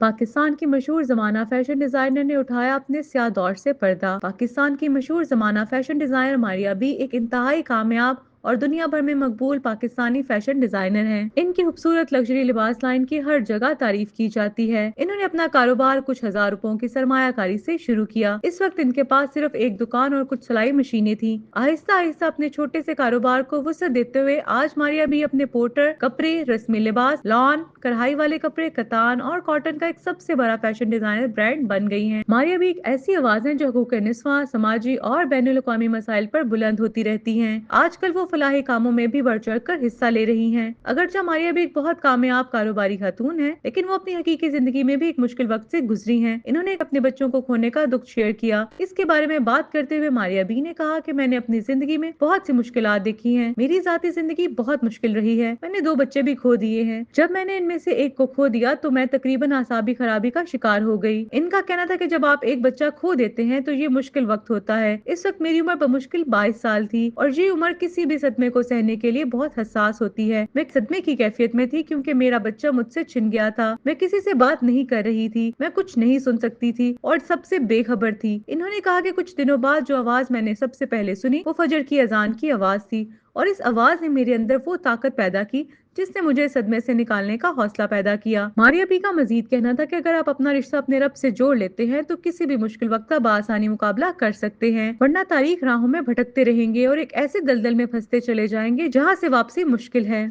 पाकिस्तान की मशहूर जमाना फैशन डिजाइनर ने उठाया अपने स्याह दौर से पर्दा। पाकिस्तान की मशहूर जमाना फैशन डिजाइनर मारिया बी एक इंतहाई कामयाब और दुनिया भर में मकबूल पाकिस्तानी फैशन डिजाइनर हैं। इनकी खूबसूरत लग्जरी लिबास लाइन की हर जगह तारीफ की जाती है। इन्होंने अपना कारोबार कुछ हजार रुपयों की सरमायाकारी से शुरू किया। इस वक्त इनके पास सिर्फ एक दुकान और कुछ सिलाई मशीनें थी। आहिस्ता आहिस्ता अपने छोटे से कारोबार को वसअत देते हुए आज मारिया भी अपने पोर्टर कपड़े, रस्मी लिबास, लॉन, कढ़ाई वाले कपड़े, कतान और कॉटन का एक सबसे बड़ा फैशन डिजाइनर ब्रांड बन गई हैं। मारिया भी एक ऐसी आवाज है जो हुकूक निस्वां, समाजी और बैनुल अक़वामी मसाइल पर बुलंद होती रहती हैं। आजकल वो फलाही कामों में भी बढ़ चढ़ कर हिस्सा ले रही हैं। अगरचे मारिया भी एक बहुत कामयाब कारोबारी खातून है, लेकिन वो अपनी हकीकी जिंदगी में भी एक मुश्किल वक्त से गुजरी हैं। इन्होंने अपने बच्चों को खोने का दुख शेयर किया। इसके बारे में बात करते हुए मारिया बी ने कहा कि मैंने अपनी जिंदगी में बहुत सी मुश्किलात देखी हैं। मेरी जाती जिंदगी बहुत मुश्किल रही है। मैंने 2 बच्चे भी खो दिए हैं। जब मैंने इनमें से एक को खो दिया तो मैं तकरीबन आसाबी खराबी का शिकार हो गई। इनका कहना था कि जब आप एक बच्चा खो देते हैं तो ये मुश्किल वक्त होता है। इस वक्त मेरी उम्र बमुश्किल 22 साल थी और ये उम्र किसी भी सदमे को सहने के लिए बहुत हसास होती है। मैं एक सदमे की कैफियत में थी क्योंकि मेरा बच्चा मुझसे छिन गया था। मैं किसी से बात नहीं कर रही थी, मैं कुछ नहीं सुन सकती थी और सबसे बेखबर थी। इन्होंने कहा कि कुछ दिनों बाद जो आवाज मैंने सबसे पहले सुनी वो फजर की अजान की आवाज थी और इस आवाज ने मेरे अंदर वो ताकत पैदा की जिसने मुझे सदमे से निकालने का हौसला पैदा किया। मारिया बी का मजीद कहना था कि अगर आप अपना रिश्ता अपने रब से जोड़ लेते हैं तो किसी भी मुश्किल वक्त का बआसानी मुकाबला कर सकते हैं, वरना तारीख राहों में भटकते रहेंगे और एक ऐसे दलदल में फंसते चले जाएंगे जहाँ से वापसी मुश्किल है।